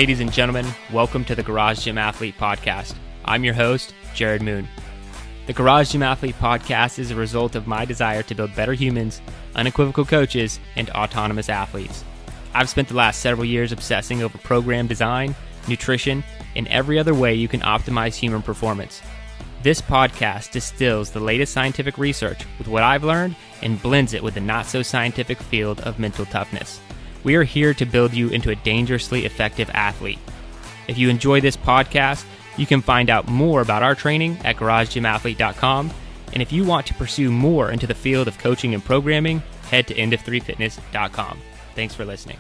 Ladies and gentlemen, welcome to the Garage Gym Athlete Podcast. I'm your host, Jerred Moon. The Garage Gym Athlete Podcast is a result of my desire to build better humans, unequivocal coaches, and autonomous athletes. I've spent the last several years obsessing over program design, nutrition, and every other way you can optimize human performance. This podcast distills the latest scientific research with what I've learned and blends it with the not-so-scientific field of mental toughness. We are here to build you into a dangerously effective athlete. If you enjoy this podcast, you can find out more about our training at garagegymathlete.com. And if you want to pursue more into the field of coaching and programming, head to endof3fitness.com. Thanks for listening.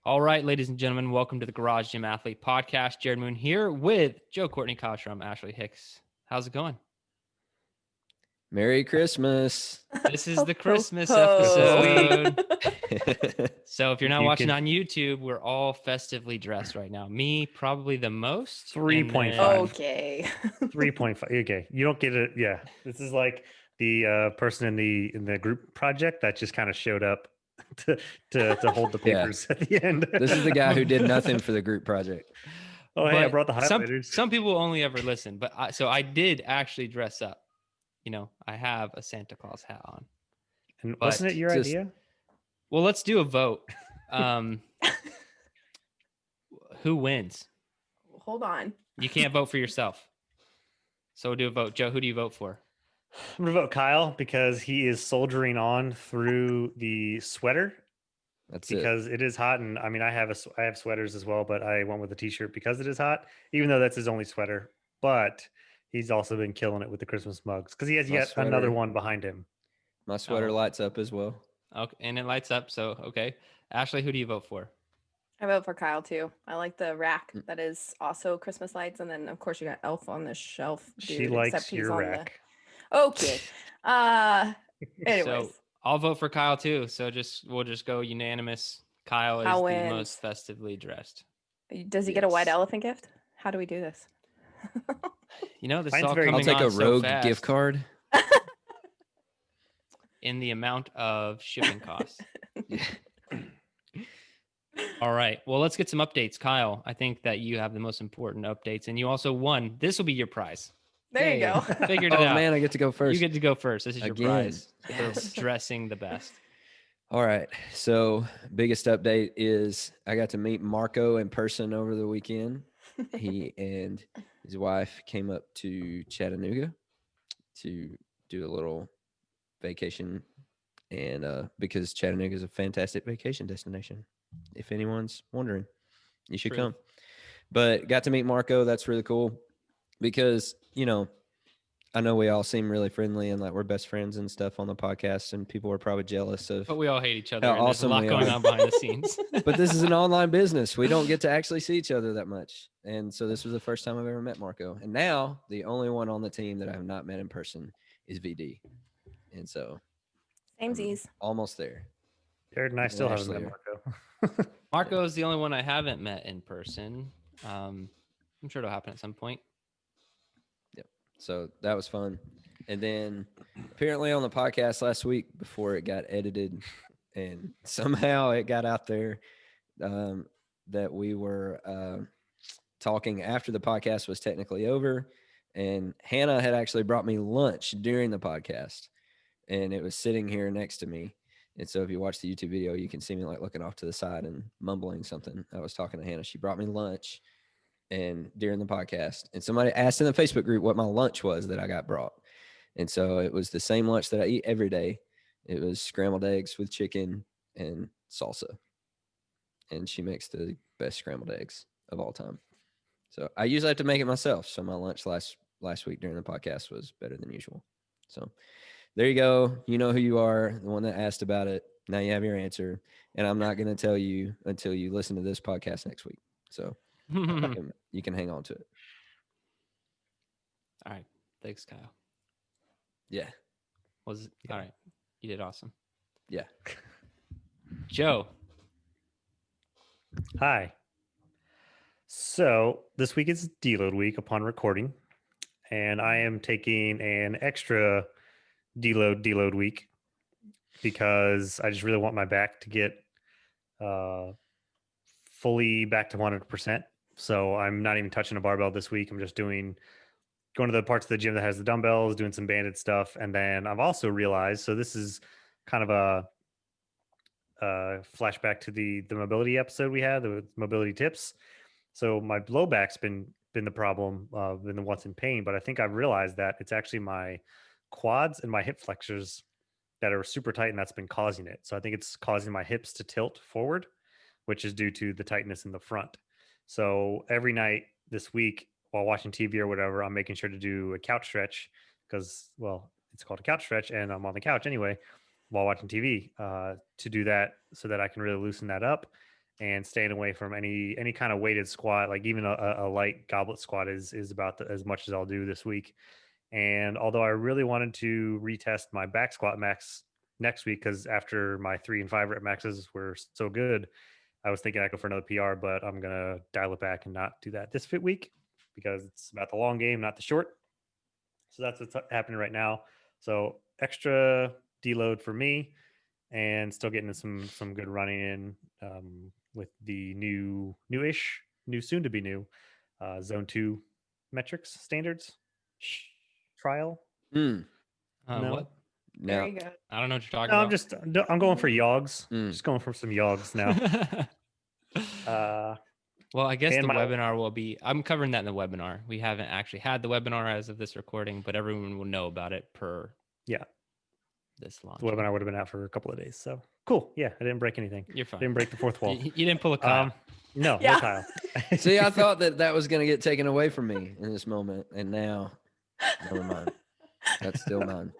All right, ladies and gentlemen, welcome to the Garage Gym Athlete Podcast. Jerred Moon here with Joe Courtney Kostrom, Ashley Hicks. How's it going? Merry Christmas. This is the Christmas episode. So if you're not watching on YouTube, we're all festively dressed right now. Me, probably the most. 3.5. Okay. 3.5. Okay. You don't get it. Yeah. This is like the person in the group project that just kind of showed up to hold the papers at the end. This is the guy who did nothing for the group project. Oh, hey, I brought the highlighters. Some people only ever listen, but I did actually dress up. You know, I have a Santa Claus hat on. And wasn't it your idea? Well, let's do a vote. Who wins? Hold on. You can't vote for yourself. So we'll do a vote. Joe, who do you vote for? I'm going to vote Kyle because he is soldiering on through the sweater. Because it is hot. And I mean, I have sweaters as well, but I went with a t-shirt because it is hot, even though that's his only sweater. But he's also been killing it with the Christmas mugs because he has another one behind him. My sweater lights up as well. Okay, and it lights up. So, okay. Ashley, who do you vote for? I vote for Kyle too. I like the rack that is also Christmas lights. And then, of course, you got Elf on the shelf. Dude, she likes your rack. Okay. Anyways. So I'll vote for Kyle too. So we'll just go unanimous. Kyle is the most festively dressed. Does he get a white elephant gift? How do we do this? You know, this is all coming I'll take on a Rogue so gift card. In the amount of shipping costs. All right. Well, let's get some updates. Kyle, I think that you have the most important updates, and you also won. This will be your prize. There you go. Figured it out. Oh, man, I get to go first. You get to go first. This is your prize for dressing the best. All right. So biggest update is I got to meet Marco in person over the weekend. He and his wife came up to Chattanooga to do a little vacation, and because Chattanooga is a fantastic vacation destination. If anyone's wondering, you should come. But got to meet Marco. That's really cool because, you know we all seem really friendly and like we're best friends and stuff on the podcast, and people are probably jealous of. But we all hate each other. How and awesome there's a lot going on behind the scenes. But this is an online business. We don't get to actually see each other that much. And so this was the first time I've ever met Marco. And now the only one on the team that I have not met in person is VD. And so Samesies. Almost there. Jerred and I still haven't met Marco. Marco is the only one I haven't met in person. I'm sure it'll happen at some point. Yep. So that was fun. And then apparently on the podcast last week before it got edited and somehow it got out there that we were talking after the podcast was technically over, and Hannah had actually brought me lunch during the podcast, and it was sitting here next to me. And so if you watch the YouTube video, you can see me like looking off to the side and mumbling something. I was talking to Hannah. She brought me lunch and during the podcast, and somebody asked in the Facebook group what my lunch was that I got brought. And so it was the same lunch that I eat every day. It was scrambled eggs with chicken and salsa. And she makes the best scrambled eggs of all time. So I usually have to make it myself. So my lunch last week during the podcast was better than usual. So there you go. You know who you are, the one that asked about it. Now you have your answer. And I'm not going to tell you until you listen to this podcast next week. So you can hang on to it. All right. Thanks, Kyle. Yeah. All right. You did awesome. Yeah. Joe. Hi. So this week is deload week upon recording, and I am taking an extra deload week because I just really want my back to get fully back to 100%. So I'm not even touching a barbell this week. I'm just going to the parts of the gym that has the dumbbells, doing some banded stuff. And then I've also realized, so this is kind of a flashback to the mobility episode we had, the mobility tips. So my low back's been the problem, been the one's in pain, but I think I've realized that it's actually my quads and my hip flexors that are super tight, and that's been causing it. So I think it's causing my hips to tilt forward, which is due to the tightness in the front. So every night this week while watching TV or whatever, I'm making sure to do a couch stretch because, well, it's called a couch stretch and I'm on the couch anyway while watching TV to do that so that I can really loosen that up and staying away from any kind of weighted squat. Like even a light goblet squat is about as much as I'll do this week. And although I really wanted to retest my back squat max next week, because after my 3 and 5 rep maxes were so good, I was thinking I'd go for another PR, but I'm going to dial it back and not do that this fit week because it's about the long game, not the short. So that's what's happening right now. So extra deload for me and still getting some good running in with the new soon to be new zone 2 metrics standards trial. No. What? No. There you go. I don't know what you're talking about. I'm going for yogs. Just going for some yogs now. Well, I guess the webinar will be, I'm covering that in the webinar. We haven't actually had the webinar as of this recording, but everyone will know about it this launch. The webinar would have been out for a couple of days. So cool. Yeah. I didn't break anything. You're fine. Didn't break the fourth wall. You didn't pull a Kyle. No Kyle. See, I thought that was going to get taken away from me in this moment. And now, never mind. That's still mine.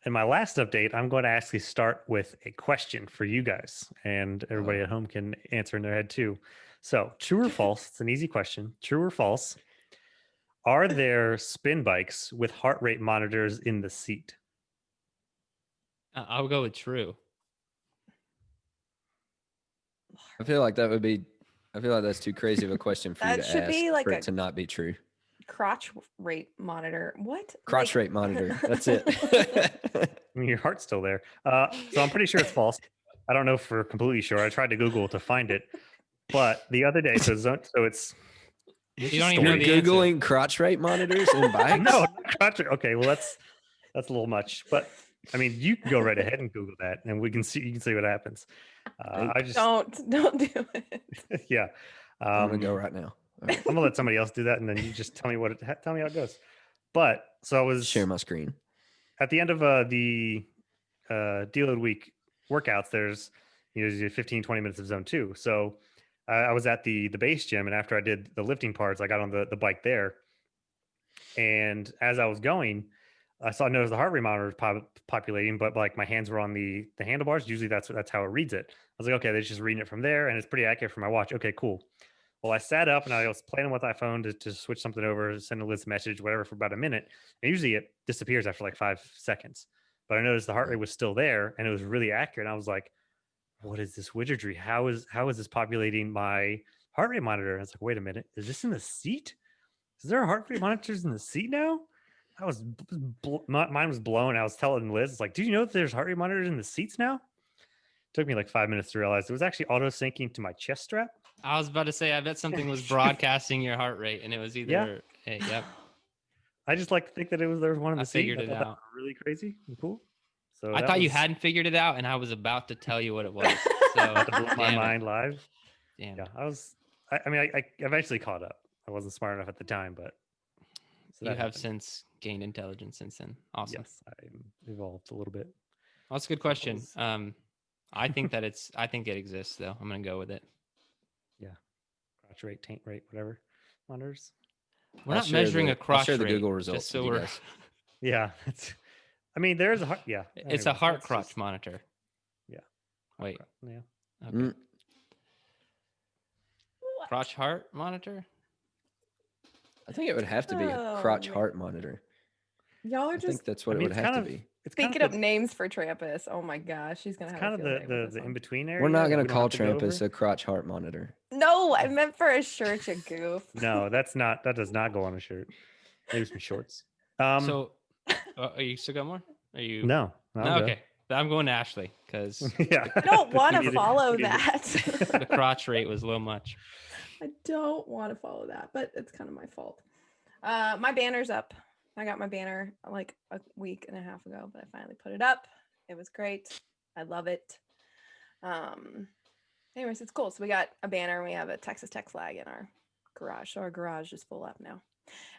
In my last update, I'm going to actually start with a question for you guys, and everybody at home can answer in their head too. So, true or false? It's an easy question. True or false? Are there spin bikes with heart rate monitors in the seat? I'll go with true. I feel like that's too crazy of a question for you to That should ask be like for it to not be true. Crotch rate monitor. What? Crotch rate monitor. That's it. I mean, your heart's still there. So I'm pretty sure it's false. I don't know for completely sure. I tried to Google to find it. But the other day, so it's... You don't even know the Googling answer. crotch rate monitors in bikes? No, not crotch rate. Okay, well, that's a little much. But, I mean, you can go right ahead and Google that, and you can see what happens. I just... Don't do it. Yeah. I'm going to go right now. Right. I'm gonna let somebody else do that, and then you just tell me tell me how it goes. But so I was share my screen at the end of the deload week workouts. There's usually 15-20 minutes of zone 2. So I was at the base gym, and after I did the lifting parts, I got on the bike there. And as I was going, I noticed the heart rate monitor was populating, but like my hands were on the handlebars. Usually that's how it reads it. I was like, okay, they're just reading it from there, and it's pretty accurate for my watch. Okay, cool. Well, I sat up and I was playing with my phone to switch something over, send a list message, whatever, for about a minute. And usually it disappears after like 5 seconds. But I noticed the heart rate was still there and it was really accurate. And I was like, what is this wizardry? How is this populating my heart rate monitor? And I was like, wait a minute, is this in the seat? Is there heart rate monitors in the seat now? Mine was blown. I was telling Liz, it's like, do you know that there's heart rate monitors in the seats now? It took me like 5 minutes to realize it was actually auto syncing to my chest strap. I was about to say, I bet something was broadcasting your heart rate, and it was either, yep. I just like to think that there was one in the seat. Figured it out. Really crazy and cool. So I thought you hadn't figured it out, and I was about to tell you what it was. So to blow my mind live. Damn. Yeah, I eventually caught up. I wasn't smart enough at the time, but you have since gained intelligence since then. Awesome. Yes, I evolved a little bit. Well, that's a good question. I think it exists though. I'm gonna go with it. Yeah, crotch rate, taint rate, whatever monitors. We're not measuring a crotch rate. The Google results. Just so we're. Yeah, there's a heart. Yeah, it's a heart crotch monitor. Yeah. Wait. Yeah. Okay. Crotch heart monitor. I think it would have to be a crotch heart monitor. Y'all are I think that's what it would have to be. It's thinking up names for Trampus. Oh my gosh, she's gonna have kind of the in between area. We're not gonna call Trampus a crotch heart monitor. No, I meant for a shirt, you goof. No, that does not go on a shirt. Maybe some shorts. So, are you still got more? Are you? No, I'll go. Okay. I'm going to Ashley because Yeah. I don't want to Me neither. follow Me neither. that. the crotch rate was a little much. I don't want to follow that, but it's kind of my fault. My banner's up. I got my banner like a week and a half ago, but I finally put it up. It was great. I love it. Anyways, it's cool. So we got a banner. We have a Texas Tech flag in our garage. So our garage is full up now.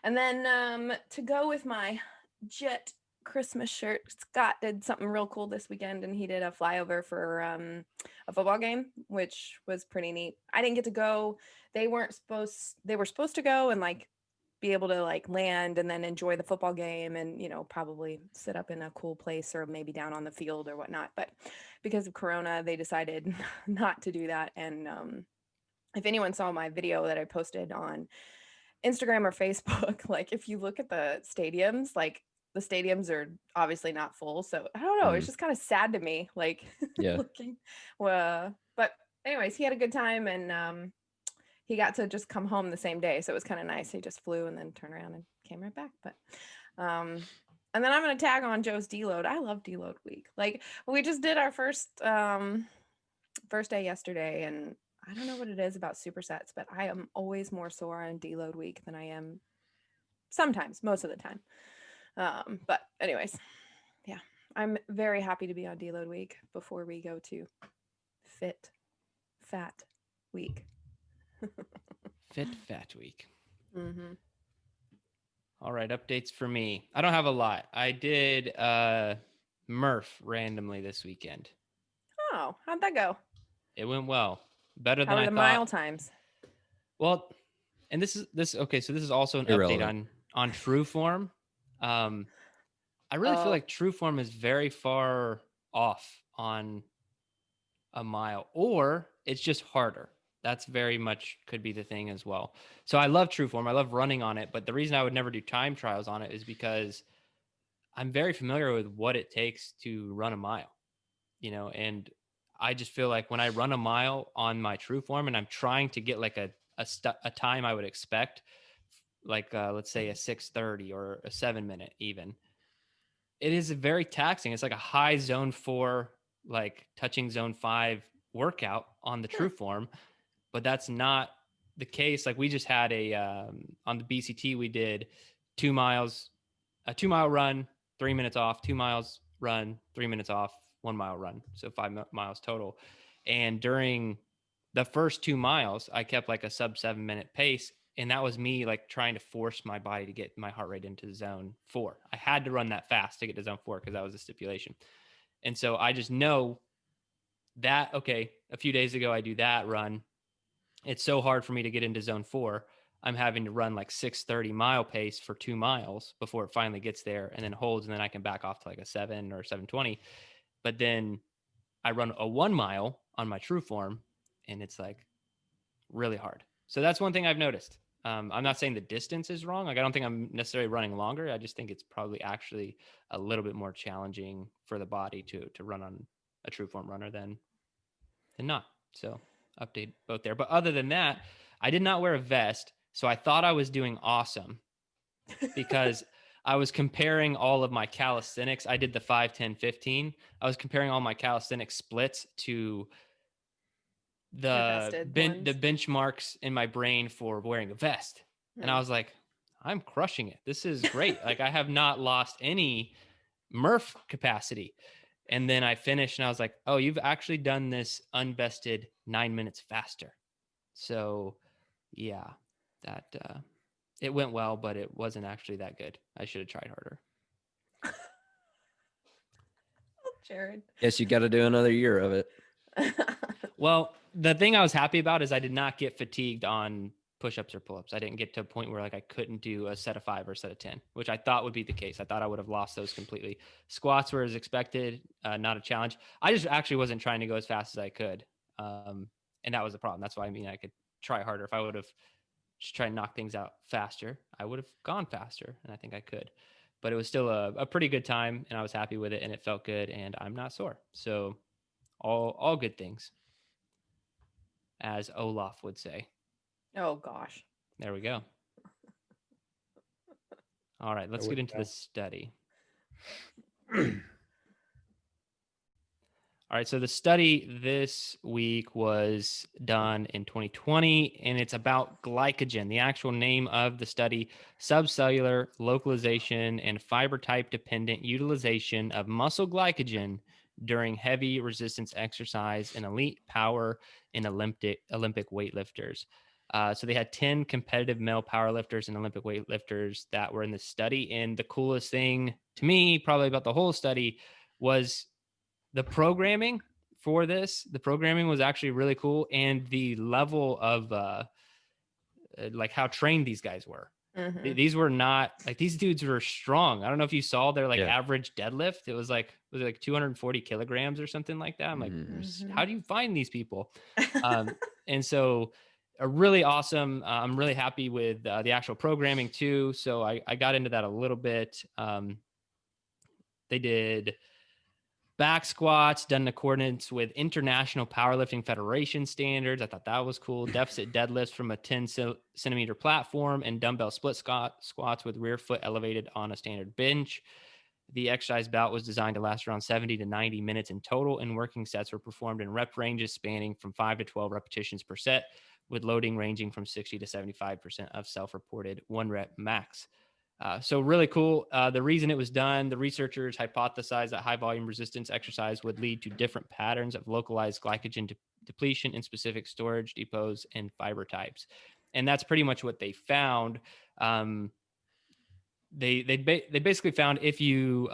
And then to go with my Jet Christmas shirt, Scott did something real cool this weekend, and he did a flyover for a football game, which was pretty neat. I didn't get to go. They were supposed to go and like be able to like land and then enjoy the football game and, you know, probably sit up in a cool place or maybe down on the field or whatnot. But because of Corona, they decided not to do that. And if anyone saw my video that I posted on Instagram or Facebook, like if you look at the stadiums, like the stadiums are obviously not full. So I don't know. It's just kind of sad to me, like looking. But anyways, he had a good time, and he got to just come home the same day. So it was kind of nice. He just flew and then turned around and came right back. But and then I'm going to tag on Joe's deload. I love deload week. Like we just did our first day yesterday, and I don't know what it is about supersets, but I am always more sore on deload week than I am sometimes, most of the time. But anyways, yeah, I'm very happy to be on deload week before we go to fit fat week. Fit Fat Week. Mm-hmm. All right, updates for me. I don't have a lot. I did Murph randomly this weekend. Oh, how'd that go? It went well. Better How than are I the thought. mile times? Well, and this is okay, so this is also an Irrelevant. update on True Form. I really feel like True Form is very far off on a mile, or it's just harder. That's very much could be the thing as well. So I love True Form. I love running on it, but the reason I would never do time trials on it is because I'm very familiar with what it takes to run a mile, you know, and I just feel like when I run a mile on my True Form and I'm trying to get like a time I would expect, like let's say a 6:30 or a 7 minute even, it is very taxing. It's like a high zone 4, like touching zone 5 workout on the True Form, but that's not the case. Like we just had on the BCT, we did 2 miles, a 2 mile run, 3 minutes off, 2 miles run, 3 minutes off, 1 mile run. So 5 miles total. And during the first 2 miles, I kept like a sub 7 minute pace. And that was me like trying to force my body to get my heart rate into zone 4. I had to run that fast to get to zone 4 because that was the stipulation. And so I just know that, okay, a few days ago, I do that run. It's so hard for me to get into zone 4. I'm having to run like 6:30 mile pace for 2 miles before it finally gets there and then holds. And then I can back off to like a 7 or 7:20. But then I run a 1 mile on my True Form and it's like really hard. So that's one thing I've noticed. I'm not saying the distance is wrong. Like I don't think I'm necessarily running longer. I just think it's probably actually a little bit more challenging for the body to run on a True Form runner than not. So update both there. But other than that, I did not wear a vest. So I thought I was doing awesome because I was comparing all of my calisthenics. I did the 5, 10, 15. I was comparing all my calisthenics splits to the benchmarks in my brain for wearing a vest. And I was like, I'm crushing it. This is great. Like I have not lost any Murph capacity. And then I finished and I was like, oh, you've actually done this unvested 9 minutes faster. So yeah, that it went well, but it wasn't actually that good. I should have tried harder. Jerred. Guess you got to do another year of it. Well, the thing I was happy about is I did not get fatigued on push-ups or pull-ups. I didn't get to a point where like I couldn't do a set of 5 or a set of 10, which I thought would be the case. I thought I would have lost those completely. Squats were as expected, not a challenge. I just actually wasn't trying to go as fast as I could. And that was the problem. That's why I mean I could try harder. If I would have just tried to knock things out faster, I would have gone faster, and I think I could. But it was still a pretty good time, and I was happy with it, and it felt good, and I'm not sore. So all good things, as Olaf would say. Oh gosh. There we go. All right, let's get into the study. All right, so the study this week was done in 2020, and it's about glycogen. The actual name of the study: subcellular localization and fiber type dependent utilization of muscle glycogen during heavy resistance exercise in elite power and Olympic weightlifters. So they had 10 competitive male powerlifters and Olympic weightlifters that were in the study. And the coolest thing to me, probably about the whole study, was the programming for this. The programming was actually really cool, and the level of like how trained these guys were. Mm-hmm. These were not like, these dudes were strong. I don't know if you saw their like average deadlift. It was like 240 kilograms or something like that. I'm like, how do you find these people? And so really awesome. I'm really happy with the actual programming too. So I got into that a little bit. They did back squats done in accordance with International Powerlifting Federation standards. I thought that was cool. Deficit deadlifts from a 10-centimeter platform and dumbbell split squats with rear foot elevated on a standard bench. The exercise bout was designed to last around 70 to 90 minutes in total, and working sets were performed in rep ranges spanning from 5 to 12 repetitions per set, with loading ranging from 60 to 75% of self-reported 1 rep max. So really cool. The reason it was done, the researchers hypothesized that high volume resistance exercise would lead to different patterns of localized glycogen depletion in specific storage depots and fiber types. And that's pretty much what they found. They basically found if you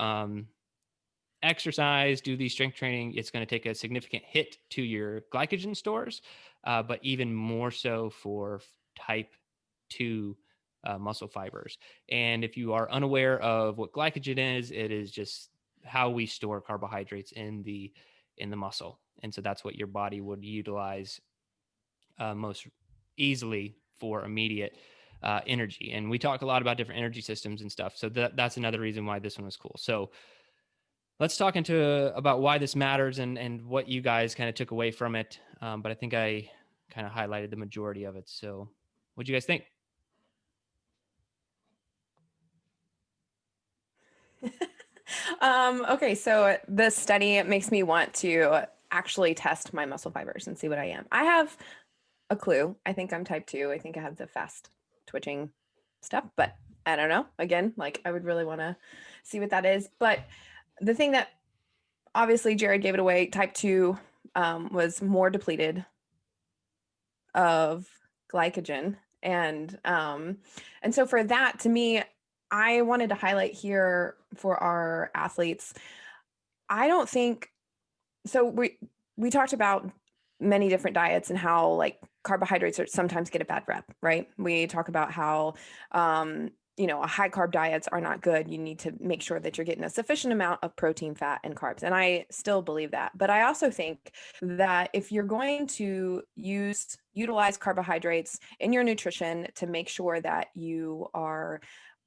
exercise, do the strength training, it's going to take a significant hit to your glycogen stores, but even more so for type 2 muscle fibers. And if you are unaware of what glycogen is, it is just how we store carbohydrates in the muscle. And so that's what your body would utilize most easily for immediate energy. And we talk a lot about different energy systems and stuff. So that's another reason why this one was cool. So let's talk about why this matters and what you guys kind of took away from it. But I think I kind of highlighted the majority of it. So what'd you guys think? Okay, so this study makes me want to actually test my muscle fibers and see what I am. I have a clue. I think I'm type 2. I think I have the fast twitching stuff, but I don't know. Again, like I would really want to see what that is. But the thing that obviously Jerred gave it away, type 2 was more depleted of glycogen. And so for that, to me, I wanted to highlight here for our athletes. I don't think so. We talked about many different diets and how like carbohydrates sometimes get a bad rep, right? We talk about how high carb diets are not good. You need to make sure that you're getting a sufficient amount of protein, fat, and carbs. And I still believe that. But I also think that if you're going to utilize carbohydrates in your nutrition to make sure that you are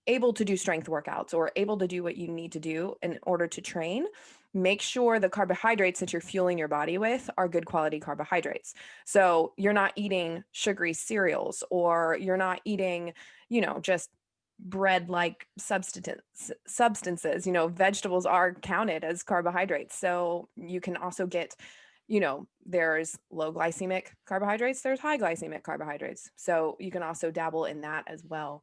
able to do strength workouts or able to do what you need to do in order to train, make sure the carbohydrates that you're fueling your body with are good quality carbohydrates. So you're not eating sugary cereals, or you're not eating, just bread-like substances. Vegetables are counted as carbohydrates. So you can also get, there's low glycemic carbohydrates, there's high glycemic carbohydrates. So you can also dabble in that as well.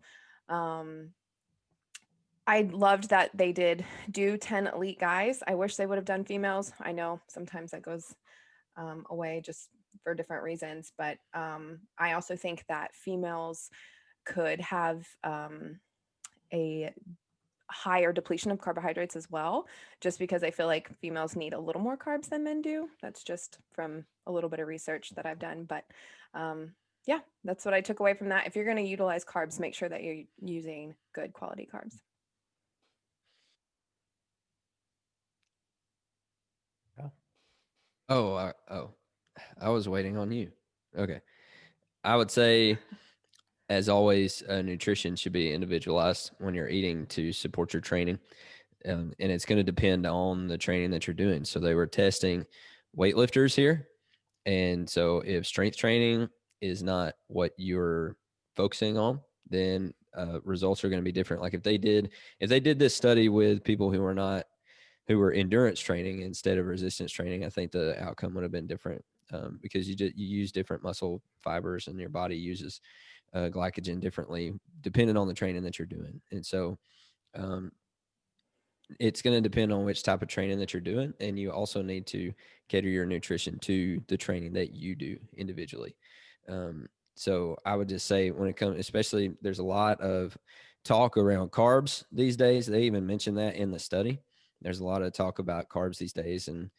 I loved that they did do 10 elite guys. I wish they would have done females. I know sometimes that goes away just for different reasons, but I also think that females could have a higher depletion of carbohydrates as well, just because I feel like females need a little more carbs than men do. That's just from a little bit of research that I've done, but yeah, that's what I took away from that. If you're going to utilize carbs, make sure that you're using good quality carbs. I was waiting on you. Okay. I would say, as always, nutrition should be individualized when you're eating to support your training. And it's going to depend on the training that you're doing. So they were testing weightlifters here. And so if strength training is not what you're focusing on, then results are going to be different. Like if they did this study with people who are not who were endurance training instead of resistance training, I think the outcome would have been different, because you use different muscle fibers, and your body uses glycogen differently depending on the training that you're doing. And so it's going to depend on which type of training that you're doing, and you also need to cater your nutrition to the training that you do individually. So I would just say, when it comes, especially, there's a lot of talk around carbs these days. They even mentioned that in the study. There's a lot of talk about carbs these days, and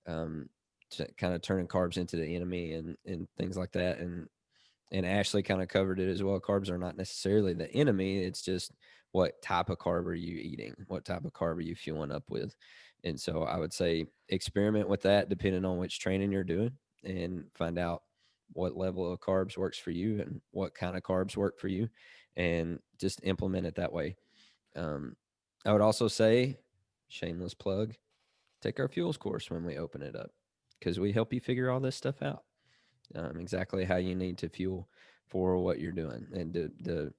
kind of turning carbs into the enemy and things like that. And Ashley kind of covered it as well. Carbs are not necessarily the enemy. It's just, what type of carb are you eating? What type of carb are you fueling up with? And so I would say experiment with that depending on which training you're doing, and find out what level of carbs works for you and what kind of carbs work for you, and just implement it that way. I would also say, shameless plug, take our fuels course when we open it up, because we help you figure all this stuff out. Exactly how you need to fuel for what you're doing, and the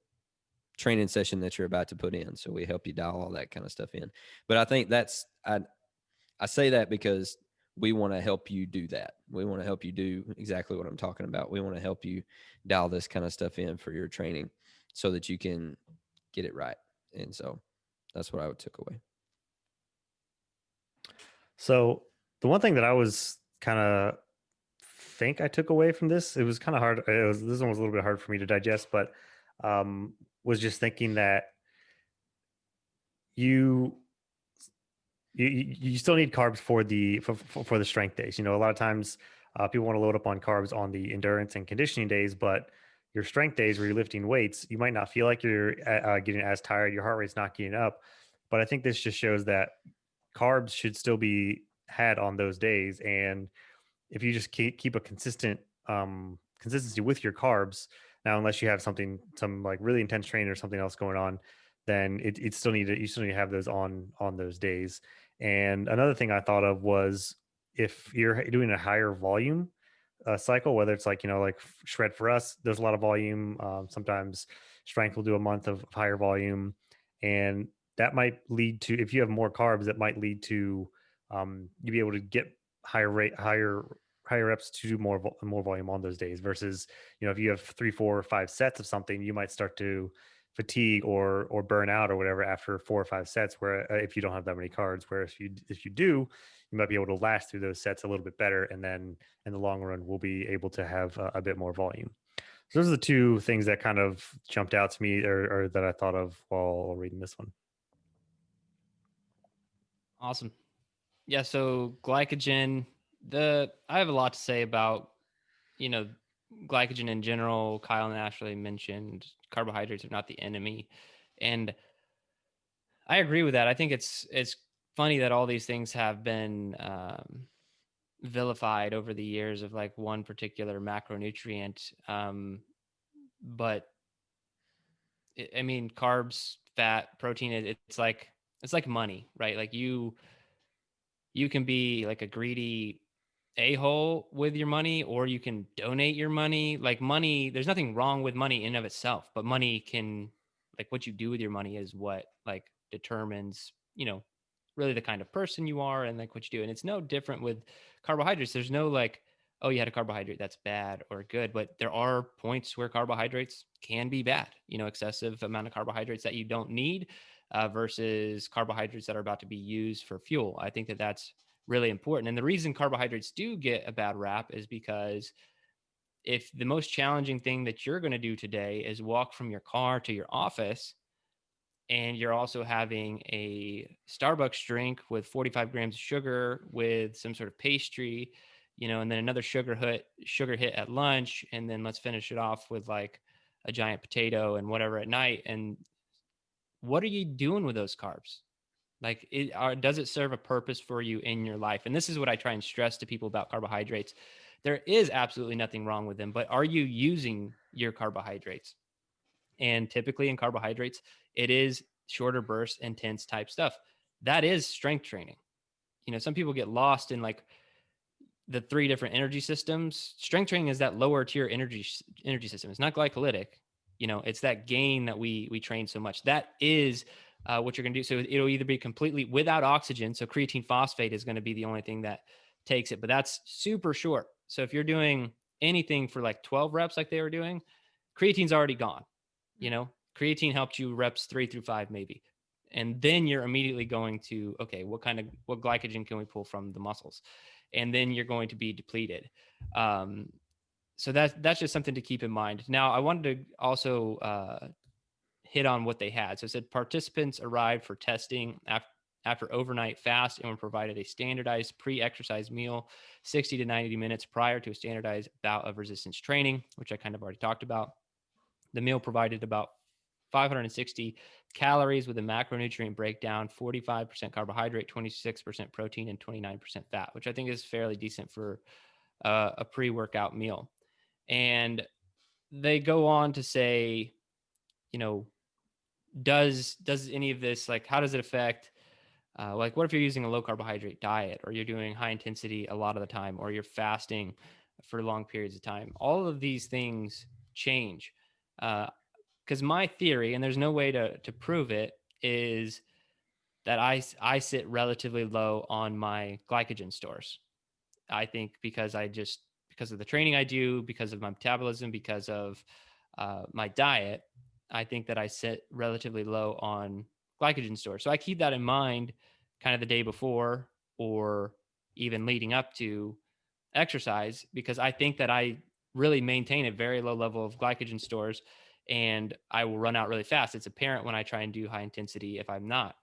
training session that you're about to put in. So we help you dial all that kind of stuff in. But I think I say that because we want to help you do that. We want to help you do exactly what I'm talking about. We want to help you dial this kind of stuff in for your training so that you can get it right. And so that's what I would took away. So the one thing that I was kind of think I took away from this, it was kind of hard. This one was a little bit hard for me to digest, but was just thinking that you still need carbs for the strength days. You know, a lot of times people want to load up on carbs on the endurance and conditioning days, but your strength days where you're lifting weights, you might not feel like you're getting as tired. Your heart rate's not getting up. But I think this just shows that carbs should still be had on those days. And if you just keep a consistent consistency with your carbs, now, unless you have some like really intense training or something else going on, then you still need to have those on those days. And another thing I thought of was, if you're doing a higher volume cycle, whether it's like, like shred for us, there's a lot of volume. Sometimes strength will do a month of higher volume, and that might lead to, if you have more carbs, that might lead to you be able to get higher reps to do more volume on those days, versus, if you have 3, 4, or 5 sets of something, you might start to fatigue or burn out or whatever after 4 or 5 sets, where if you don't have that many carbs, where if you do, you might be able to last through those sets a little bit better, and then in the long run we'll be able to have a bit more volume. So those are the two things that kind of jumped out to me, or that I thought of while reading this one. Awesome. Yeah, so glycogen, I have a lot to say about, glycogen in general. Kyle and Ashley mentioned carbohydrates are not the enemy, and I agree with that. I think it's funny that all these things have been vilified over the years of like one particular macronutrient. But I mean, carbs, fat, protein, it's like money, right? Like you can be like a greedy a-hole with your money, or you can donate your money. Like money, there's nothing wrong with money in of itself, but money can, like, what you do with your money is what like determines, really the kind of person you are and like what you do. And it's no different with carbohydrates. There's no like, oh, you had a carbohydrate that's bad or good, but there are points where carbohydrates can be bad, excessive amount of carbohydrates that you don't need versus carbohydrates that are about to be used for fuel. I think that that's really important. And the reason carbohydrates do get a bad rap is because if the most challenging thing that you're going to do today is walk from your car to your office, and you're also having a Starbucks drink with 45 grams of sugar with some sort of pastry, and then another sugar hit at lunch, and then let's finish it off with like a giant potato and whatever at night. And what are you doing with those carbs? Like, does it serve a purpose for you in your life? And this is what I try and stress to people about carbohydrates. There is absolutely nothing wrong with them, but are you using your carbohydrates? And typically in carbohydrates, it is shorter bursts, intense type stuff. That is strength training. Some people get lost in like the 3 different energy systems. Strength training is that lower tier energy system. It's not glycolytic. It's that gain that we train so much. That is what you're going to do. So it'll either be completely without oxygen. So creatine phosphate is going to be the only thing that takes it, but that's super short. So if you're doing anything for like 12 reps, like they were doing, creatine's already gone. Creatine helped you reps 3 through 5, maybe. And then you're immediately going to, okay, what glycogen can we pull from the muscles? And then you're going to be depleted. So that's just something to keep in mind. Now, I wanted to also hit on what they had. So it said participants arrived for testing after overnight fast and were provided a standardized pre-exercise meal 60 to 90 minutes prior to a standardized bout of resistance training, which I kind of already talked about. The meal provided about 560 calories with a macronutrient breakdown, 45% carbohydrate, 26% protein, and 29% fat, which I think is fairly decent for a pre-workout meal. And they go on to say, does any of this, like, how does it affect, like, what if you're using a low carbohydrate diet, or you're doing high intensity a lot of the time, or you're fasting for long periods of time? All of these things change. Because my theory, and there's no way to prove it, is that I sit relatively low on my glycogen stores. I think because of the training I do, because of my metabolism, because of my diet, I think that I sit relatively low on glycogen stores. So I keep that in mind kind of the day before or even leading up to exercise, because I think that I really maintain a very low level of glycogen stores and I will run out really fast. It's apparent when I try and do high intensity if I'm not.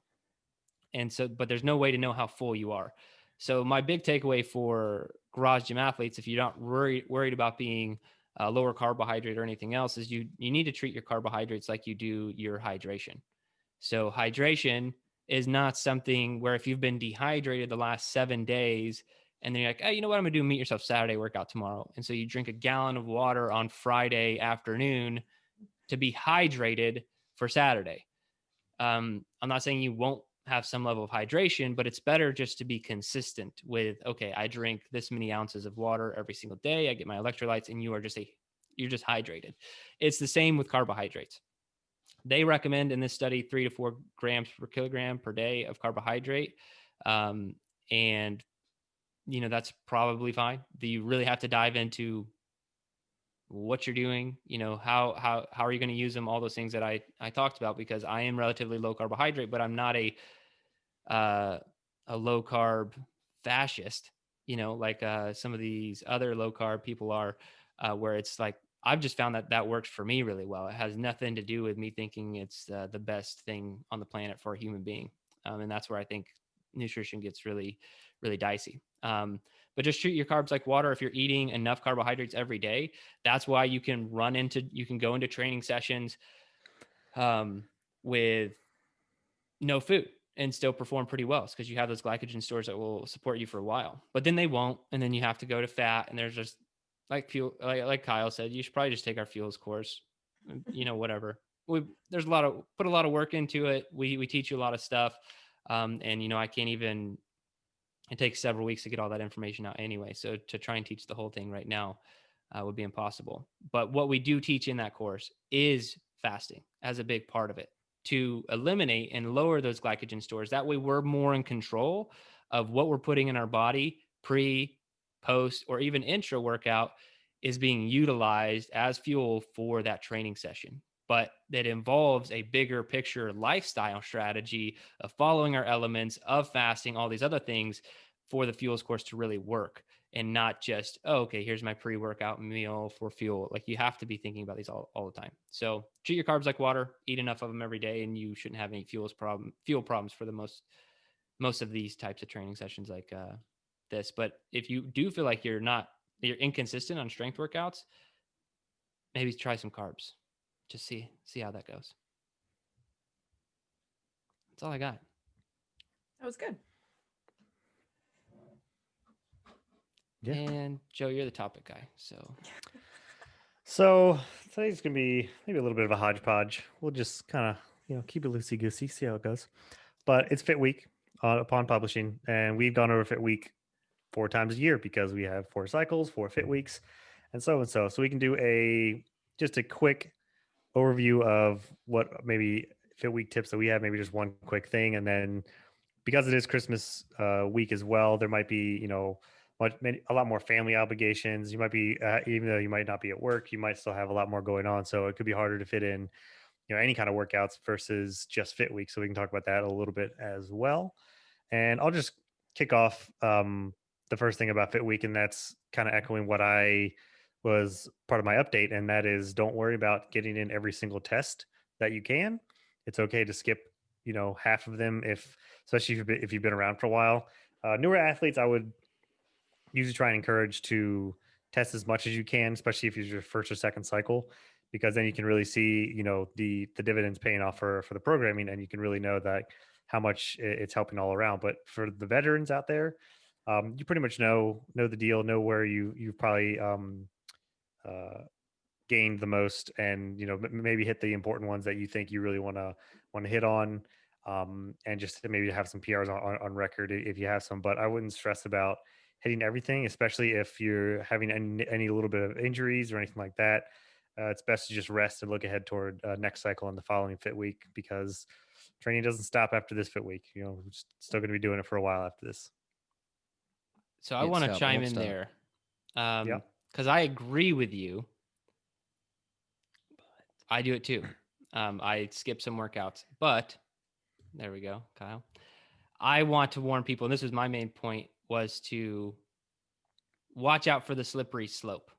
And so, but there's no way to know how full you are. So my big takeaway for garage gym athletes, if you're not worried about being lower carbohydrate or anything else, is you need to treat your carbohydrates like you do your hydration. So hydration is not something where if you've been dehydrated the last 7 days and then you're like, oh, you know what, I'm gonna do a meet yourself Saturday workout tomorrow. And so you drink a gallon of water on Friday afternoon to be hydrated for Saturday. I'm not saying you won't have some level of hydration, but it's better just to be consistent with, okay, I drink this many ounces of water every single day. I get my electrolytes, and you're just hydrated. It's the same with carbohydrates. They recommend in this study 3 to 4 grams per kilogram per day of carbohydrate. And that's probably fine. Do you really have to dive into what you're doing, how are you going to use them, all those things that I talked about, because I am relatively low carbohydrate, but I'm not a low carb fascist, like some of these other low carb people are, where it's like, I've just found that works for me really well. It has nothing to do with me thinking it's the best thing on the planet for a human being. And that's where I think nutrition gets really, really dicey. But just treat your carbs like water. If you're eating enough carbohydrates every day, that's why you can go into training sessions with no food and still perform pretty well. It's because you have those glycogen stores that will support you for a while, but then they won't. And then you have to go to fat, and there's just like fuel, like Kyle said, you should probably just take our fuels course, whatever. There's put a lot of work into it. We teach you a lot of stuff. And I can't even, it takes several weeks to get all that information out anyway. So to try and teach the whole thing right now would be impossible. But what we do teach in that course is fasting as a big part of it, to eliminate and lower those glycogen stores. That way we're more in control of what we're putting in our body pre, post, or even intra workout is being utilized as fuel for that training session. But that involves a bigger picture lifestyle strategy of following our elements, of fasting, all these other things for the fuels course to really work, and not just, oh, okay, here's my pre-workout meal for fuel. Like, you have to be thinking about these all the time. So treat your carbs like water, eat enough of them every day, and you shouldn't have any fuel problems for the most of these types of training sessions like this. But if you do feel like you're inconsistent on strength workouts, maybe try some carbs. Just see how that goes. That's all I got. That was good. Yeah. And Joe, you're the topic guy. So today's going to be maybe a little bit of a hodgepodge. We'll just kind of, keep it loosey-goosey, see how it goes. But it's Fit Week upon publishing, and we've gone over Fit Week 4 times a year because we have 4 cycles, 4 Fit Weeks, and so. So we can do just a quick overview of what maybe Fit Week tips that we have, maybe just one quick thing. And then because it is Christmas week as well, there might be, you know, a lot more family obligations. You might be, even though you might not be at work, you might still have a lot more going on. So it could be harder to fit in, you know, any kind of workouts versus just Fit Week. So we can talk about that a little bit as well. And I'll just kick off the first thing about Fit Week, and that's kind of echoing what I was part of my update, and that is don't worry about getting in every single test that you can. It's okay to skip, you know, half of them especially if you've been around for a while. Newer athletes, I would usually try and encourage to test as much as you can, especially if it's your first or second cycle, because then you can really see, you know, the dividends paying off for the programming, and you can really know that how much it's helping all around. But for the veterans out there, you pretty much know the deal, know where you've probably gained the most, and you know, maybe hit the important ones that you think you really want to hit on, and just to maybe have some PRs on record if you have some. But I wouldn't stress about hitting everything, especially if you're having any little bit of injuries or anything like that. It's best to just rest and look ahead toward next cycle and the following Fit Week, because training doesn't stop after this Fit Week. You know, we're still going to be doing it for a while after this. So I want to chime in there, because I agree with you. I do it too. I skip some workouts, but there we go, Kyle. I want to warn people, and this was my main point, was to watch out for the slippery slope.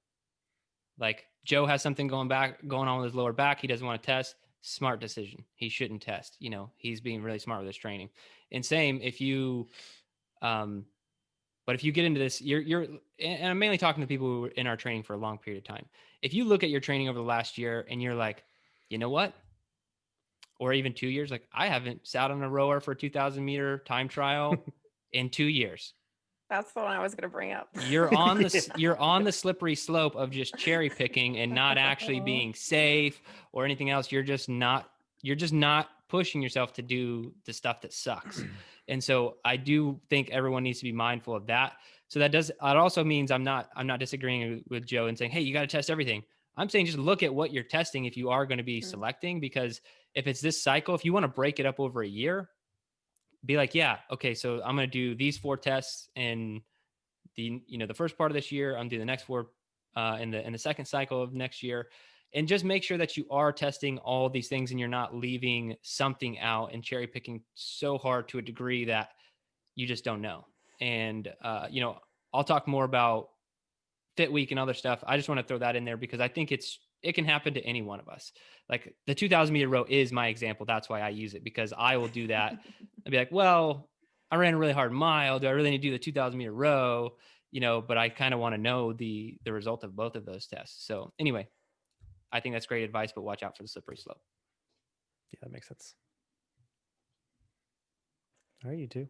Like Joe has something going on with his lower back. He doesn't want to test. Smart decision. He shouldn't test. You know, he's being really smart with his training. And same if you, but if you get into this, you're, and I'm mainly talking to people who were in our training for a long period of time. If you look at your training over the last year and you're like, you know what? Or even 2 years, like I haven't sat on a rower for a 2,000 meter time trial in 2 years. That's the one I was going to bring up. You're on the you're on the slippery slope of just cherry picking and not actually being safe or anything else. You're just not pushing yourself to do the stuff that sucks. And so I do think everyone needs to be mindful of that. So it also means I'm not disagreeing with Joe and saying, hey, you got to test everything. I'm saying just look at what you're testing if you are going to be selecting, because if it's this cycle, if you want to break it up over a year, be like, yeah, okay, so I'm going to do these 4 tests in the first part of this year. I'm doing the next 4 in the second cycle of next year, and just make sure that you are testing all these things and you're not leaving something out and cherry picking so hard to a degree that you just don't know. And I'll talk more about Fit Week and other stuff. I just want to throw that in there because I think it can happen to any one of us. Like the 2,000 meter row is my example. That's why I use it, because I will do that. I'd be like, well, I ran a really hard mile. Do I really need to do the 2,000 meter row? You know, but I kind of want to know the result of both of those tests. So anyway, I think that's great advice, but watch out for the slippery slope. Yeah, that makes sense. All right, you too.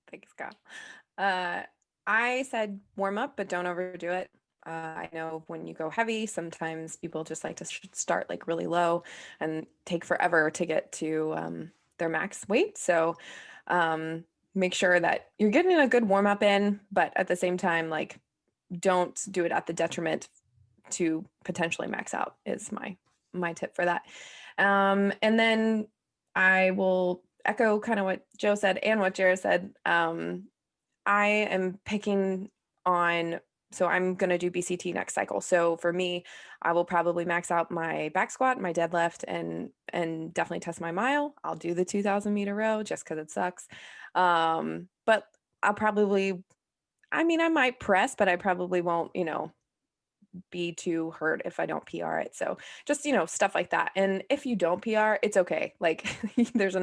Thanks, Kyle. I said warm up, but don't overdo it. I know when you go heavy, sometimes people just like to start like really low and take forever to get to their max weight. So make sure that you're getting a good warm up in, but at the same time, like don't do it at the detriment to potentially max out is my tip for that. And then I will echo kind of what Joe said and what Jerred said. I am picking on, so I'm going to do BCT next cycle. So for me, I will probably max out my back squat, my deadlift, and definitely test my mile. I'll do the 2,000 meter row just because it sucks. But I'll probably, I might press, but I probably won't, be too hurt if I don't PR it. So just, stuff like that. And if you don't PR, it's okay. Like there's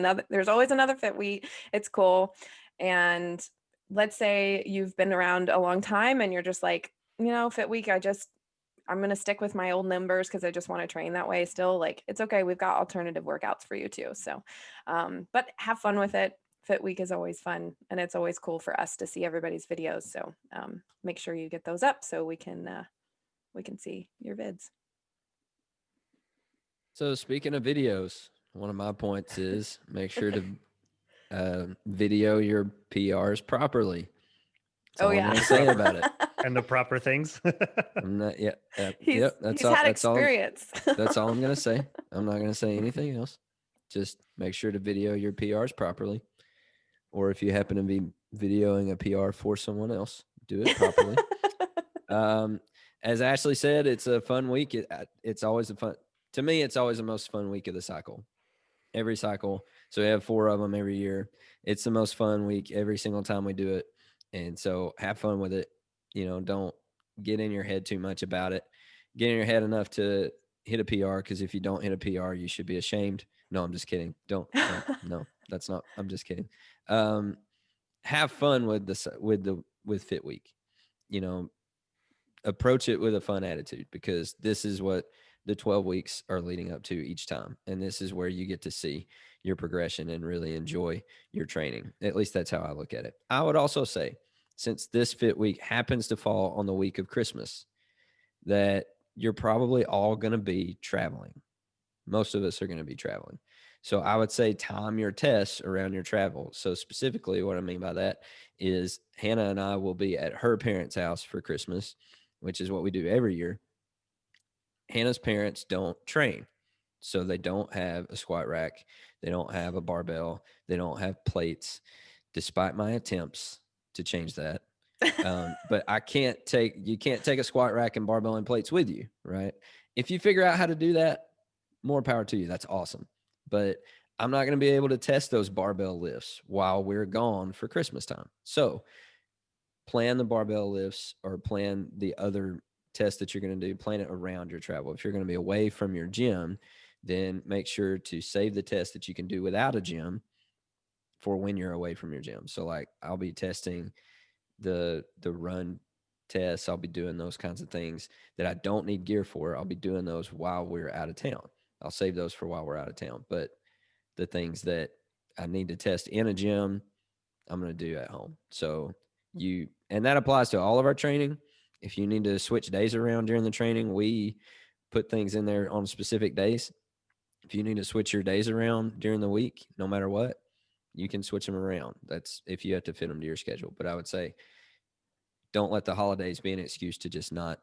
always another Fit Week. It's cool. And let's say you've been around a long time and you're just like, Fit Week, I'm going to stick with my old numbers because I just want to train that way still. Like, it's okay. We've got alternative workouts for you too. So, but have fun with it. Fit Week is always fun, and it's always cool for us to see everybody's videos. So make sure you get those up so we can see your vids. So speaking of videos, one of my points is make sure to video your PRs properly. That's all I'm gonna say about it. and the proper things. I'm not yet. He's That's had That's all. experience. That's all I'm gonna say. I'm not gonna say anything else. Just make sure to video your PRs properly, or if you happen to be videoing a PR for someone else, do it properly. As Ashley said, it's a fun week. It's always to me, it's always the most fun week of the cycle. Every cycle. So we have 4 of them every year. It's the most fun week every single time we do it. And so have fun with it. Don't get in your head too much about it. Get in your head enough to hit a PR, because if you don't hit a PR, you should be ashamed. No, I'm just kidding. No, that's not, I'm just kidding. Have fun with Fit Week. Approach it with a fun attitude, because this is what the 12 weeks are leading up to each time. And this is where you get to see your progression and really enjoy your training. At least that's how I look at it. I would also say, since this Fit Week happens to fall on the week of Christmas, that you're probably all going to be traveling. Most of us are going to be traveling. So I would say time your tests around your travel. So specifically what I mean by that is Hannah and I will be at her parents' house for Christmas, which is what we do every year. Hannah's parents don't train. So they don't have a squat rack. They don't have a barbell. They don't have plates, despite my attempts to change that. But you can't take a squat rack and barbell and plates with you, right? If you figure out how to do that, more power to you. That's awesome. But I'm not going to be able to test those barbell lifts while we're gone for Christmas time. So plan the barbell lifts, or plan the other test that you're going to do, plan it around your travel. If you're going to be away from your gym, then make sure to save the test that you can do without a gym for when you're away from your gym. So like I'll be testing the run tests. I'll be doing those kinds of things that I don't need gear for. I'll be doing those while we're out of town. I'll save those for while we're out of town. But the things that I need to test in a gym, I'm going to do at home. So and that applies to all of our training. If you need to switch days around during the training, we put things in there on specific days. If you need to switch your days around during the week, no matter what, you can switch them around. That's if you have to fit them to your schedule. But I would say, don't let the holidays be an excuse to just not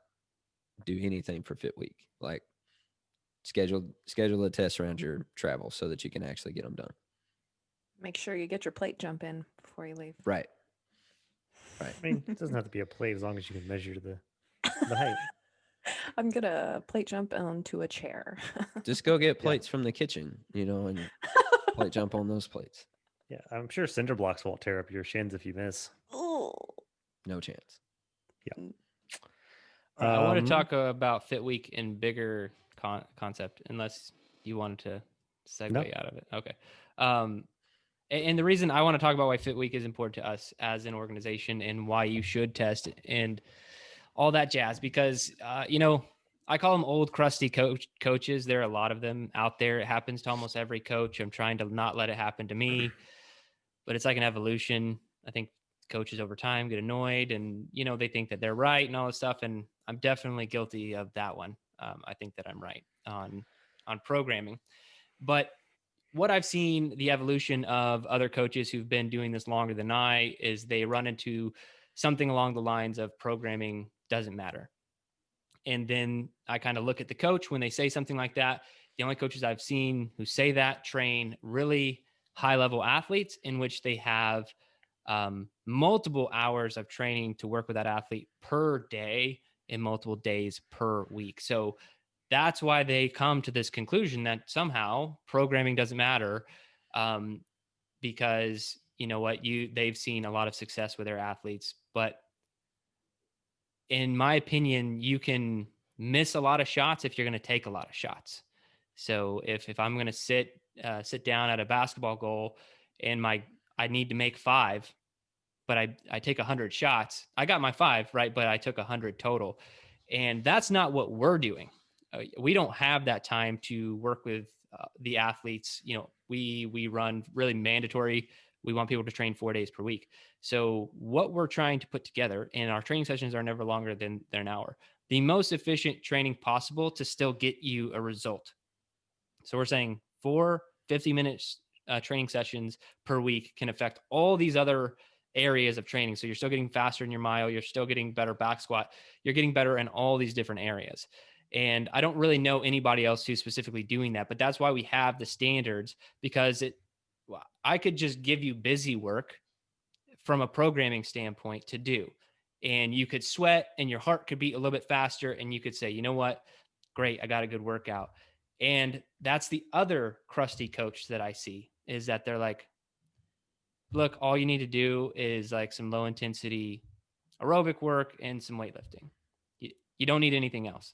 do anything for Fit Week. Like schedule a test around your travel so that you can actually get them done. Make sure you get your plate jump in before you leave. Right. I mean, it doesn't have to be a plate as long as you can measure the height. I'm gonna plate jump onto a chair. Just go get plates from the kitchen, and plate jump on those plates. Yeah, I'm sure cinder blocks won't tear up your shins if you miss. Oh, No chance. Yeah. I want to talk about Fit Week in bigger concept, unless you wanted to segue out of it. Okay. And the reason I want to talk about why Fit Week is important to us as an organization and why you should test and all that jazz, because, I call them old crusty coaches. There are a lot of them out there. It happens to almost every coach. I'm trying to not let it happen to me, but it's like an evolution. I think coaches over time get annoyed and, they think that they're right and all this stuff. And I'm definitely guilty of that one. I think that I'm right on programming, but what I've seen the evolution of other coaches who've been doing this longer than I is they run into something along the lines of programming doesn't matter. And then I kind of look at the coach when they say something like that. The only coaches I've seen who say that train really high level athletes in which they have multiple hours of training to work with that athlete per day and multiple days per week. So that's why they come to this conclusion that somehow programming doesn't matter, because they've seen a lot of success with their athletes. But in my opinion, you can miss a lot of shots if you're going to take a lot of shots. So if I'm going to sit down at a basketball goal and I need to make 5, but I take 100 shots, I got my 5, right? But I took 100 total. And that's not what we're doing. We don't have that time to work with the athletes. We run really mandatory. We want people to train 4 days per week. So what we're trying to put together, and our training sessions are never longer than an hour, the most efficient training possible to still get you a result. So we're saying 4 50 minutes training sessions per week can affect all these other areas of training. So you're still getting faster in your mile. You're still getting better back squat. You're getting better in all these different areas. And I don't really know anybody else who's specifically doing that, but that's why we have the standards, because I could just give you busy work from a programming standpoint to do. And you could sweat and your heart could beat a little bit faster. And you could say, you know what? Great. I got a good workout. And that's the other crusty coach that I see, is that they're like, look, all you need to do is like some low intensity aerobic work and some weightlifting. You don't need anything else.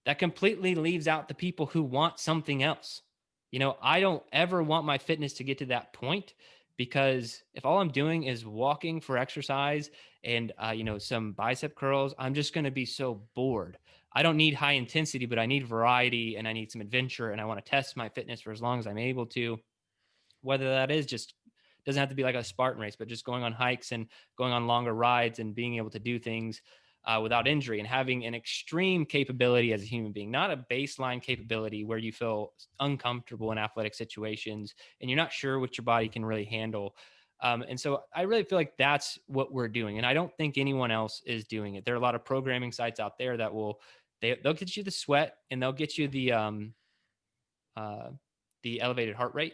That completely leaves out the people who want something else. I don't ever want my fitness to get to that point, because if all I'm doing is walking for exercise and, some bicep curls, I'm just going to be so bored. I don't need high intensity, but I need variety and I need some adventure, and I want to test my fitness for as long as I'm able to, whether that is just, doesn't have to be like a Spartan race, but just going on hikes and going on longer rides and being able to do things without injury, and having an extreme capability as a human being, not a baseline capability where you feel uncomfortable in athletic situations and you're not sure what your body can really handle. And so I really feel like that's what we're doing. And I don't think anyone else is doing it. There are a lot of programming sites out there that they'll get you the sweat and they'll get you the elevated heart rate.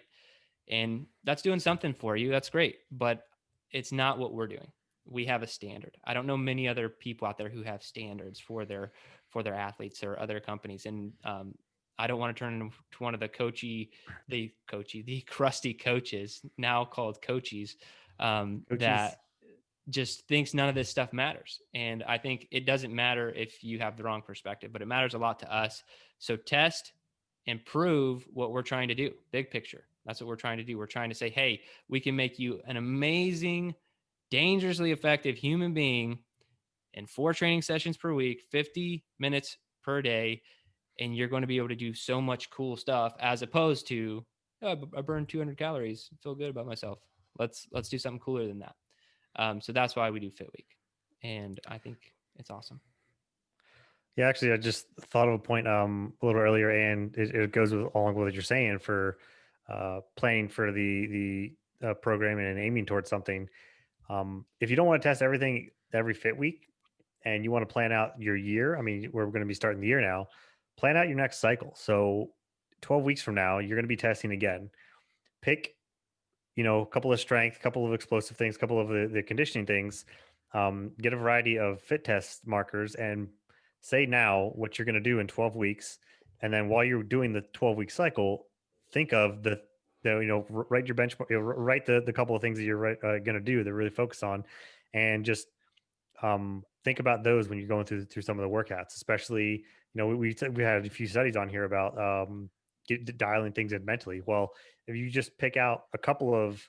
And that's doing something for you. That's great. But it's not what we're doing. We have a standard. I don't know many other people out there who have standards for their athletes or other companies. And I don't want to turn into one of the crusty coaches, now called coaches, that just thinks none of this stuff matters. And I think it doesn't matter if you have the wrong perspective, but it matters a lot to us. So test, improve what we're trying to do. Big picture. That's what we're trying to do. We're trying to say, hey, we can make you an amazing, dangerously effective human being in 4 training sessions per week, 50 minutes per day. And you're going to be able to do so much cool stuff, as opposed to, oh, I burned 200 calories. Feel good about myself. Let's do something cooler than that. So that's why we do Fit Week. And I think it's awesome. Yeah, actually, I just thought of a point a little earlier, and it goes along with what you're saying for planning for the programming and aiming towards something. If you don't want to test everything every Fit Week, and you want to plan out your year, I mean, we're going to be starting the year now. Plan out your next cycle. So 12 weeks from now, you're going to be testing again. Pick, a couple of strength, a couple of explosive things, a couple of the conditioning things. Get a variety of fit test markers and say now what you're going to do in 12 weeks. And then while you're doing the 12-week cycle, think of write your benchmark, write the couple of things that you're going to do that really focus on, and just think about those when you're going through some of the workouts, especially, we had a few studies on here about dialing things in mentally. Well, if you just pick out a couple of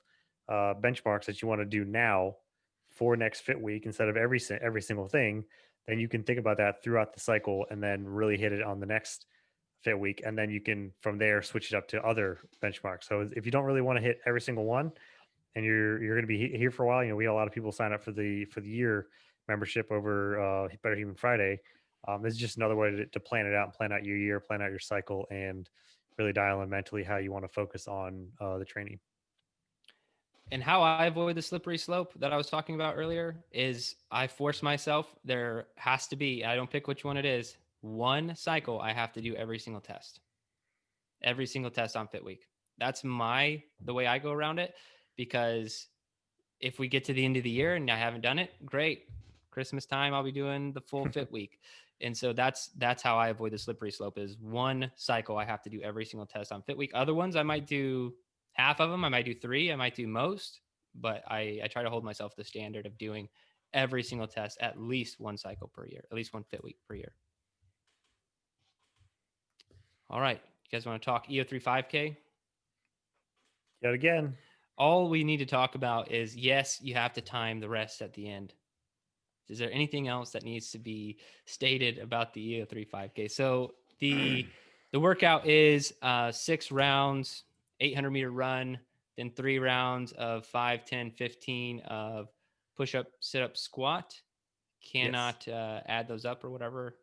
benchmarks that you want to do now for next Fit Week instead of every single thing, then you can think about that throughout the cycle and then really hit it on the next Fit Week. And then you can, from there, switch it up to other benchmarks. So if you don't really want to hit every single one and you're going to be here for a while, we had a lot of people sign up for the year membership over Better Human Friday. This is just another way to plan it out and plan out your year, plan out your cycle, and really dial in mentally how you want to focus on the training. And how I avoid the slippery slope that I was talking about earlier is I force myself. There has to be, I don't pick which one it is, one cycle I have to do every single test on Fit Week. That's the way I go around it, because if we get to the end of the year and I haven't done it, great. Christmas time, I'll be doing the full Fit Week. And so that's how I avoid the slippery slope, is one cycle I have to do every single test on Fit Week. Other ones, I might do half of them. I might do 3. I might do most, but I try to hold myself the standard of doing every single test at least one cycle per year, at least one Fit Week per year. All right. You guys want to talk EO3 5K? Yet again. All we need to talk about is, yes, you have to time the rest at the end. Is there anything else that needs to be stated about the EO3 5K? So the workout is 6 rounds, 800-meter run, then 3 rounds of 5, 10, 15 of push-up, sit-up, squat. Cannot add those up or whatever,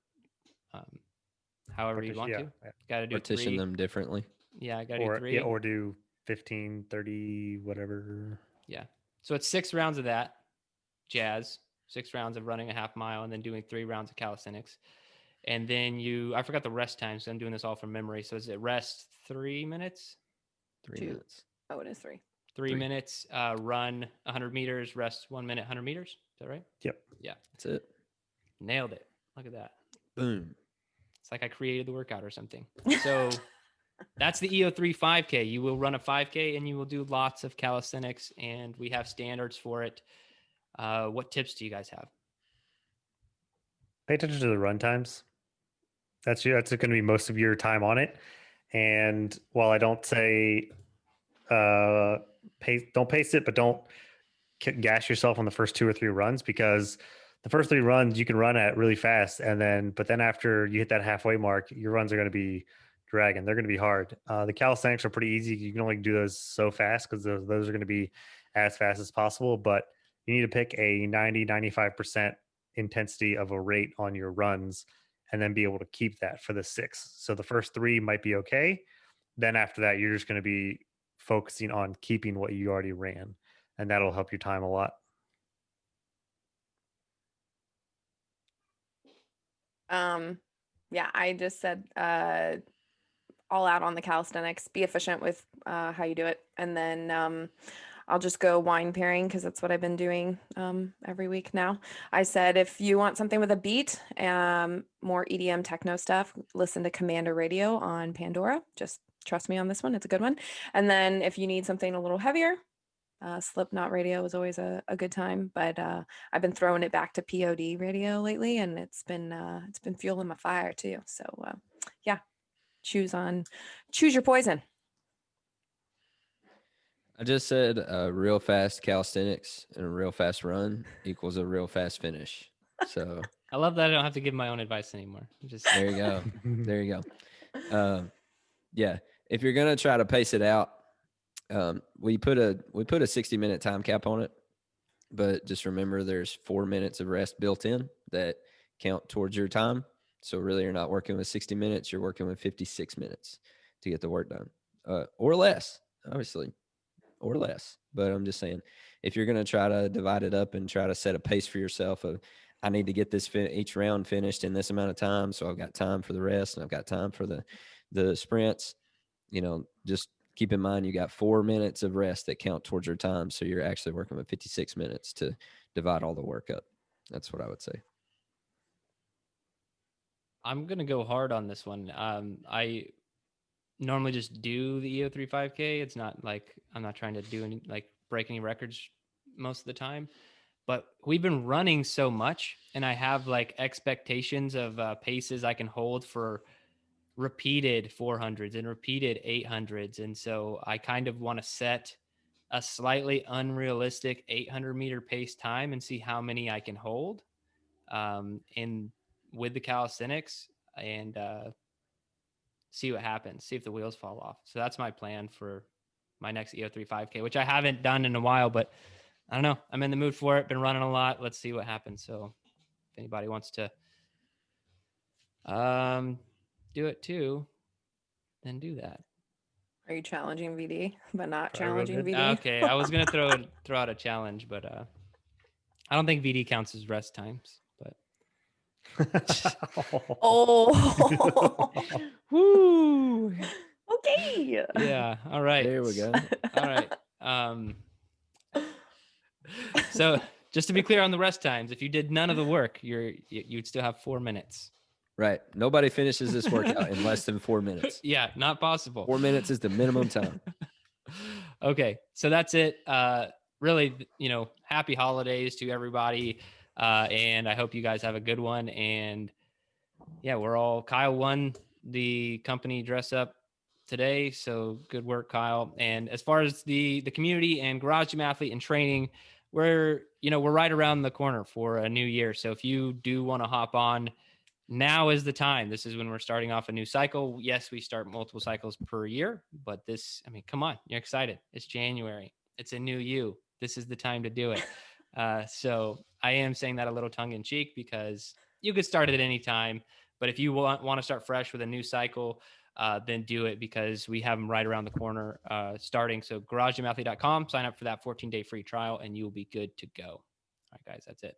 however you want to. Got to do partition 3. them differently. Yeah, I got to do 3. Yeah, or do 15, 30, whatever. Yeah. So it's 6 rounds of that jazz, 6 rounds of running a half mile, and then doing 3 rounds of calisthenics. And then I forgot the rest time, so I'm doing this all from memory. So is it rest 3 minutes? 3 minutes. Oh, it is 3. 3 minutes, run 100 meters, rest 1 minute, 100 meters. Is that right? Yep. Yeah. That's it. Nailed it. Look at that. Boom. It's like I created the workout or something. So that's the EO3 5K. You will run a 5K and you will do lots of calisthenics, and we have standards for it. What tips do you guys have? Pay attention to the run times. That's going to be most of your time on it. And while I don't say don't pace it, but don't gas yourself on the first 2 or 3 runs, because the first 3 runs you can run at really fast, but then after you hit that halfway mark, your runs are going to be dragging. They're going to be hard. The calisthenics are pretty easy. You can only do those so fast because those are going to be as fast as possible, but you need to pick a 90-95% intensity of a rate on your runs and then be able to keep that for the 6. So the first 3 might be okay. Then after that, you're just going to be focusing on keeping what you already ran, and that'll help your time a lot. Yeah, I just said all out on the calisthenics. Be efficient with how you do it, and then I'll just go wine pairing because that's what I've been doing every week now. I said if you want something with a beat, more EDM techno stuff, listen to Commander Radio on Pandora. Just trust me on this one; it's a good one. And then if you need something a little heavier, Slipknot Radio is always a good time. But I've been throwing it back to POD Radio lately, and it's been fueling my fire too. So yeah, choose your poison. I just said a real fast calisthenics and a real fast run equals a real fast finish. So I love that I don't have to give my own advice anymore. there you go. There you go. Yeah, if you're gonna try to pace it out, we put a 60-minute time cap on it, but just remember there's 4 minutes of rest built in that count towards your time. So really, you're not working with 60 minutes; you're working with 56 minutes to get the work done, or less, obviously. Or less. But I'm just saying, if you're going to try to divide it up and try to set a pace for yourself of, I need to get this each round finished in this amount of time, so I've got time for the rest and I've got time for the sprints, just keep in mind you got 4 minutes of rest that count towards your time, so you're actually working with 56 minutes to divide all the work up. That's what I would say. I'm going to go hard on this one. I normally just do the EO3 5K. It's not like I'm not trying to do any break any records most of the time, but we've been running so much, and I have expectations of paces I can hold for repeated 400s and repeated 800s. And so I kind of want to set a slightly unrealistic 800 meter pace time and see how many I can hold with the calisthenics, and see what happens, see if the wheels fall off. So that's my plan for my next EO3 5K, which I haven't done in a while, but I don't know. I'm in the mood for it. Been running a lot. Let's see what happens. So if anybody wants to do it too, then do that. Are you challenging VD, but not Probably challenging good. VD? Okay, I was gonna throw out a challenge, but I don't think VD counts as rest times. But Oh, woo. Okay. Yeah. All right. There we go. All right. So just to be clear on the rest times, if you did none of the work, you'd still have 4 minutes. Right. Nobody finishes this workout in less than 4 minutes. Yeah, not possible. 4 minutes is the minimum time. Okay, so that's it. Really, happy holidays to everybody, and I hope you guys have a good one. And yeah, Kyle won the company dress up today, so good work, Kyle. And as far as the community and Garage Gym Athlete and training, we're right around the corner for a new year. So if you do want to hop on, now is the time. This is when we're starting off a new cycle. Yes, we start multiple cycles per year, but come on, you're excited. It's January. It's a new you. This is the time to do it. So I am saying that a little tongue in cheek because you could start at any time, But if you want to start fresh with a new cycle, then do it, because we have them right around the corner starting. So GarageGymAthlete.com, sign up for that 14-day free trial, and you will be good to go. All right, guys, that's it.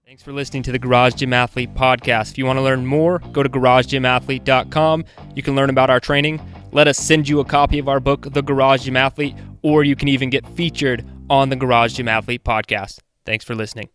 Thanks for listening to the Garage Gym Athlete podcast. If you want to learn more, go to GarageGymAthlete.com. You can learn about our training. Let us send you a copy of our book, The Garage Gym Athlete, or you can even get featured on the Garage Gym Athlete podcast. Thanks for listening.